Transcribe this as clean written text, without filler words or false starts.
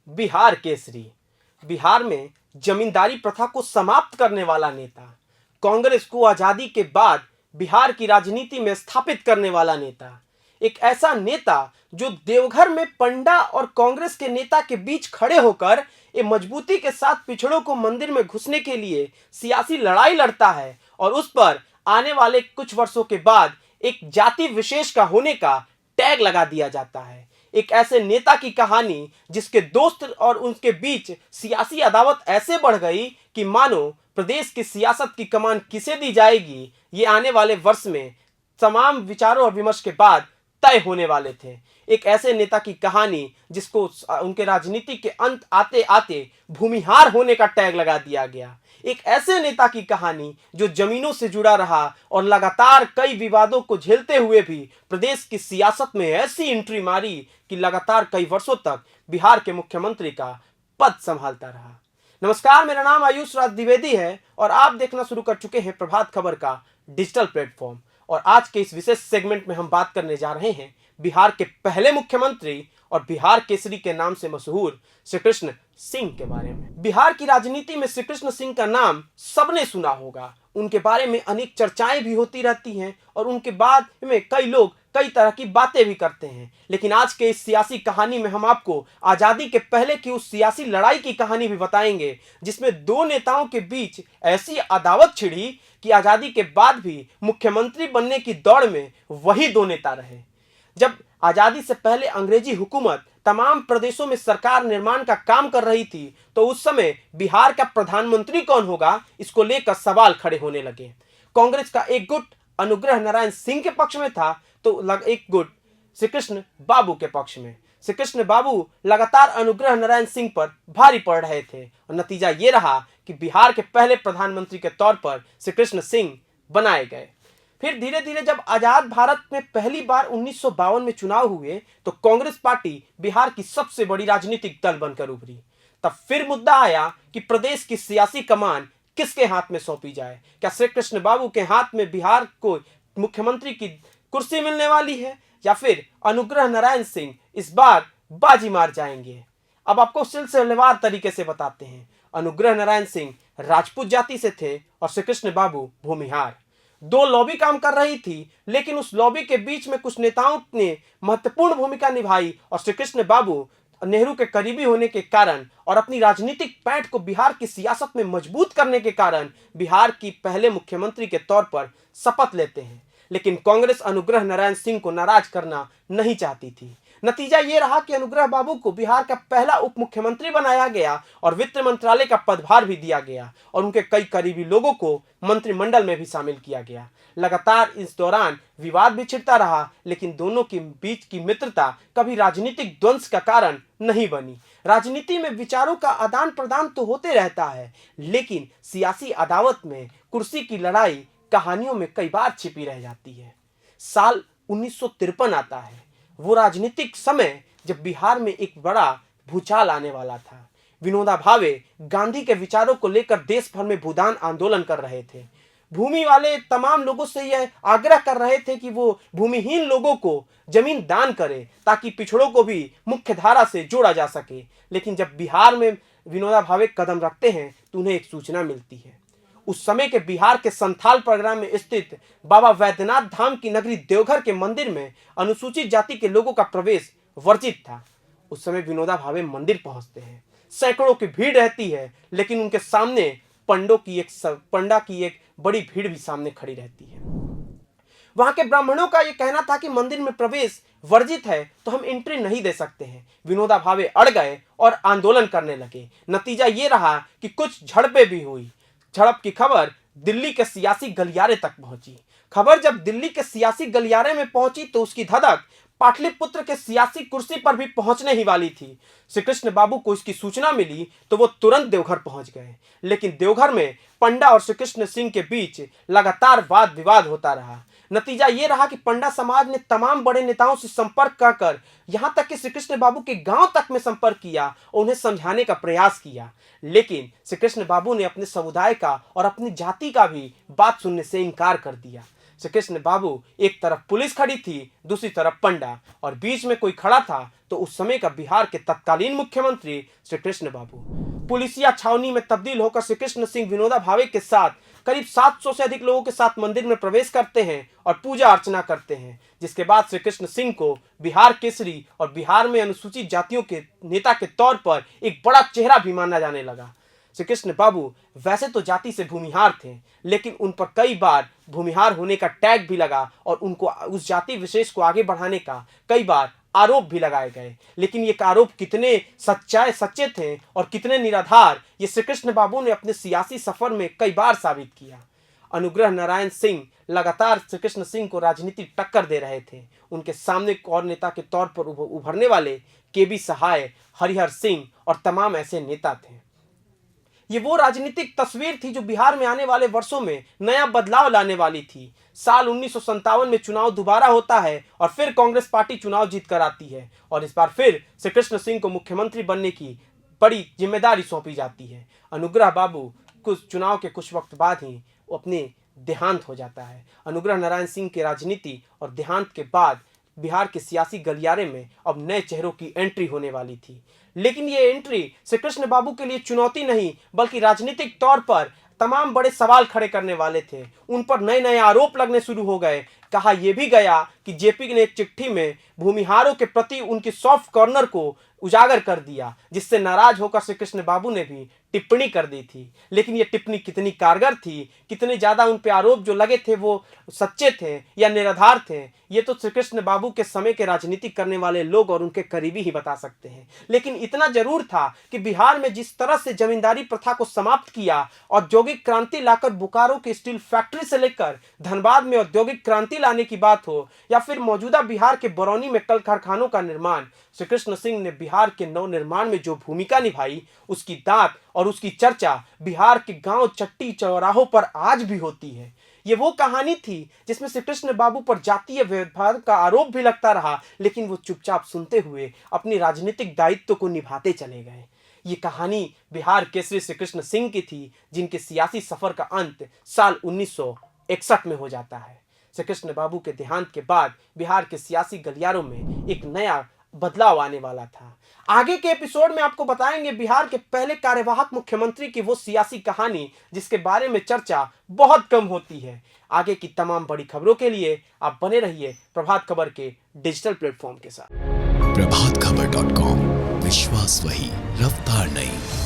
बिहार केसरी। बिहार में जमींदारी प्रथा को समाप्त करने वाला नेता, कांग्रेस को आजादी के बाद बिहार की राजनीति में स्थापित करने वाला नेता, एक ऐसा नेता जो देवघर में पंडा और कांग्रेस के नेता के बीच खड़े होकर ये मजबूती के साथ पिछड़ों को मंदिर में घुसने के लिए सियासी लड़ाई लड़ता है और उस पर आने वाले कुछ वर्षों के बाद एक जाति विशेष का होने का टैग लगा दिया जाता है। एक ऐसे नेता की कहानी जिसके दोस्त और उनके बीच सियासी अदावत ऐसे बढ़ गई कि मानो प्रदेश की सियासत की कमान किसे दी जाएगी, ये आने वाले वर्ष में तमाम विचारों और विमर्श के बाद तय होने वाले थे। एक ऐसे नेता की कहानी जिसको उनके राजनीति के अंत आते आते भूमिहार होने का टैग लगा दिया गया। एक ऐसे नेता की कहानी जो जमीनों से जुड़ा रहा और लगातार कई विवादों को झेलते हुए भी प्रदेश की सियासत में ऐसी एंट्री मारी कि लगातार कई वर्षों तक बिहार के मुख्यमंत्री का पद संभालता रहा। नमस्कार, मेरा नाम आयुष राज द्विवेदी है और आप देखना शुरू कर चुके हैं प्रभात खबर का डिजिटल प्लेटफॉर्म। और आज के इस विशेष सेगमेंट में हम बात करने जा रहे हैं बिहार के पहले मुख्यमंत्री और बिहार केसरी के नाम से मशहूर श्री कृष्ण सिंह के बारे में। बिहार की राजनीति में श्री कृष्ण सिंह का नाम सबने सुना होगा। उनके बारे में अनेक चर्चाएं भी होती रहती हैं और उनके बाद में कई लोग कई तरह की बातें भी करते हैं। लेकिन आज के इस सियासी कहानी में हम आपको आजादी के पहले की उस सियासी लड़ाई की कहानी भी बताएंगे जिसमें दो नेताओं के बीच ऐसी अदावत छिड़ी कि आजादी के बाद भी मुख्यमंत्री बनने की दौड़ में वही दो नेता रहे। जब आजादी से पहले अंग्रेजी हुकूमत तमाम प्रदेशों में सरकार निर्माण का काम कर रही थी तो उस समय बिहार का प्रधानमंत्री कौन होगा, इसको लेकर सवाल खड़े होने लगे। कांग्रेस का एक गुट अनुग्रह नारायण सिंह के पक्ष में था तो एक गुट श्री कृष्ण बाबू के पक्ष में। श्री कृष्ण बाबू लगातार अनुग्रह नारायण सिंह पर भारी पड़ रहे थे और नतीजा ये रहा कि बिहार के पहले प्रधानमंत्री के तौर पर श्री कृष्ण सिंह बनाए गए। फिर धीरे धीरे जब आजाद भारत में पहली बार 1952 में चुनाव हुए तो कांग्रेस पार्टी बिहार की सबसे बड़ी राजनीतिक दल बनकर उभरी। तब फिर मुद्दा आया कि प्रदेश की सियासी कमान किसके हाथ में सौंपी जाए। क्या श्री कृष्ण बाबू के हाथ में बिहार को मुख्यमंत्री की कुर्सी मिलने वाली है या फिर अनुग्रह नारायण सिंह इस बार बाजी मार जाएंगे। अब आपको सिलसिलेवार तरीके से बताते हैं। अनुग्रह नारायण सिंह राजपूत जाति से थे और श्री कृष्ण बाबू भूमिहार। दो लॉबी काम कर रही थी लेकिन उस लॉबी के बीच में कुछ नेताओं ने महत्वपूर्ण भूमिका निभाई और श्री कृष्ण बाबू नेहरू के करीबी होने के कारण और अपनी राजनीतिक पैठ को बिहार की सियासत में मजबूत करने के कारण बिहार की पहले मुख्यमंत्री के तौर पर शपथ लेते हैं। लेकिन कांग्रेस अनुग्रह नारायण सिंह को नाराज करना नहीं चाहती थी। नतीजा ये रहा कि अनुग्रह बाबू को बिहार का पहला उप मुख्यमंत्री बनाया गया और वित्त मंत्रालय का पदभार भी दिया गया और उनके कई करीबी लोगों को मंत्रिमंडल में भी शामिल किया गया। लगातार इस दौरान विवाद भी छिड़ता रहा लेकिन दोनों के बीच की मित्रता कभी राजनीतिक द्वंद्व का कारण नहीं बनी। राजनीति में विचारों का आदान प्रदान तो होते रहता है लेकिन सियासी अदावत में कुर्सी की लड़ाई कहानियों में कई बार छिपी रह जाती है। साल 1953 आता है, वो राजनीतिक समय जब बिहार में एक बड़ा भूचाल आने वाला था। विनोबा भावे गांधी के विचारों को लेकर देश भर में भूदान आंदोलन कर रहे थे। भूमि वाले तमाम लोगों से यह आग्रह कर रहे थे कि वो भूमिहीन लोगों को जमीन दान करें ताकि पिछड़ों को भी मुख्य धारा से जोड़ा जा सके। लेकिन जब बिहार में विनोबा भावे कदम रखते हैं तो उन्हें एक सूचना मिलती है। उस समय के बिहार के संथाल परगना में स्थित बाबा वैद्यनाथ धाम की नगरी देवघर के मंदिर में अनुसूचित जाति के लोगों का प्रवेश वर्जित था। उस समय विनोबा भावे मंदिर पहुंचते हैं, सैकड़ों की भीड़ रहती है लेकिन उनके सामने पंडा की एक बड़ी भीड़ भी सामने खड़ी रहती है। वहां के ब्राह्मणों का यह कहना था कि मंदिर में प्रवेश वर्जित है तो हम एंट्री नहीं दे सकते हैं। विनोबा भावे अड़ गए और आंदोलन करने लगे। नतीजा ये रहा कि कुछ झड़पें भी हुई। झड़प की खबर दिल्ली के सियासी गलियारे तक पहुंची। खबर जब दिल्ली के सियासी गलियारे में पहुंची तो उसकी धधक पाटलिपुत्र के सियासी कुर्सी पर भी पहुंचने ही वाली थी। श्री कृष्ण बाबू को इसकी सूचना मिली तो वो तुरंत देवघर पहुंच गए। लेकिन देवघर में पंडा और श्री कृष्ण सिंह के बीच लगातार वाद विवाद होता रहा। नतीजा ये रहा कि पंडा समाज ने तमाम बड़े नेताओं से संपर्क कर यहां तक कि श्री कृष्ण बाबू के गांव तक में संपर्क किया और उन्हें समझाने का प्रयास किया। लेकिन श्री कृष्ण बाबू ने अपने समुदाय का और अपनी जाति का भी बात सुनने से इनकार कर दिया। श्री कृष्ण बाबू एक तरफ पुलिस खड़ी थी, दूसरी तरफ पंडा, और बीच में कोई खड़ा था तो उस समय का बिहार के तत्कालीन मुख्यमंत्री श्री कृष्ण बाबू। पुलिसिया छावनी में तब्दील होकर श्री कृष्ण सिंह विनोबा भावे के साथ करीब 700 से अधिक लोगों के साथ मंदिर में प्रवेश करते हैं और पूजा अर्चना करते हैं, जिसके बाद श्री कृष्ण सिंह को बिहार केसरी और बिहार में अनुसूचित जातियों के नेता के तौर पर एक बड़ा चेहरा भी माना जाने लगा। श्री कृष्ण बाबू वैसे तो जाति से भूमिहार थे, लेकिन उन पर कई बार भूमिहार होने का टैग भी लगा और उनको उस जाति विशेष को आगे बढ़ाने का कई बार आरोप भी लगाए गए। लेकिन ये आरोप कितने सच्चे थे और कितने निराधार, ये श्री कृष्ण बाबू ने अपने सियासी सफर में कई बार साबित किया। अनुग्रह नारायण सिंह लगातार श्री कृष्ण सिंह को राजनीतिक टक्कर दे रहे थे। उनके सामने एक और नेता के तौर पर उभरने वाले केबी सहाय, हरिहर सिंह और तमाम ऐसे नेता थे। ये वो राजनीतिक तस्वीर थी जो बिहार में आने वाले वर्षों में नया बदलाव लाने वाली थी। साल 1957 में चुनाव दोबारा होता है और फिर कांग्रेस पार्टी चुनाव जीत कर आती है और इस बार फिर श्री कृष्ण सिंह को मुख्यमंत्री बनने की बड़ी जिम्मेदारी सौंपी जाती है। अनुग्रह बाबू चुनाव के कुछ वक्त बाद ही अपने देहांत हो जाता है। अनुग्रह नारायण सिंह के राजनीति और देहांत के बाद बिहार के सियासी गलियारे में अब नए चेहरों की एंट्री होने वाली थी। लेकिन ये एंट्री श्री कृष्ण बाबू के लिए चुनौती नहीं, बल्कि राजनीतिक तौर पर तमाम बड़े सवाल खड़े करने वाले थे। उन पर नए नए आरोप लगने शुरू हो गए। कहा यह भी गया कि जेपी ने एक चिट्ठी में भूमिहारों के प्रति उनकी सॉफ्ट कॉर्नर को उजागर कर दिया, जिससे नाराज होकर श्री कृष्ण बाबू ने भी टिप्पणी कर दी थी। लेकिन ये टिप्पणी कितनी कारगर थी, कितने ज्यादा उन पे आरोप जो लगे थे वो सच्चे थे या निराधार थे, ये तो श्री कृष्ण बाबू के समय के राजनीति करने वाले लोग और उनके करीबी ही बता सकते हैं। लेकिन इतना जरूर था कि बिहार में जिस तरह से जमींदारी प्रथा को समाप्त किया, औद्योगिक क्रांति लाकर बोकारो की स्टील फैक्ट्री से लेकर धनबाद में औद्योगिक क्रांति लाने की बात हो या फिर मौजूदा बिहार के बरौनी में कल कारखानों का निर्माण, श्री कृष्ण सिंह ने बिहार के नव निर्माण में जो भूमिका निभाई, उसकी दात और उसकी चर्चा बिहार के गांव चट्टी चौराहों पर आज भी होती है। ये वो कहानी थी जिसमें श्री कृष्ण बाबू पर जातीय भेदभाव का आरोप भी लगता रहा, लेकिन वो चुपचाप सुनते हुए अपनी राजनीतिक दायित्व को निभाते चले गए। ये कहानी बिहार केसरी श्री कृष्ण सिंह की थी, जिनके सियासी सफर का अंत साल 1961 में हो जाता है। श्री कृष्ण बाबू के देहांत के बाद बिहार के सियासी गलियारों में एक नया बदलाव आने वाला था। आगे के एपिसोड में आपको बताएंगे बिहार के पहले कार्यवाहक मुख्यमंत्री की वो सियासी कहानी जिसके बारे में चर्चा बहुत कम होती है। आगे की तमाम बड़ी खबरों के लिए आप बने रहिए प्रभात खबर के डिजिटल प्लेटफॉर्म के साथ। प्रभातखबर.com, विश्वास वही, रफ्तार नहीं।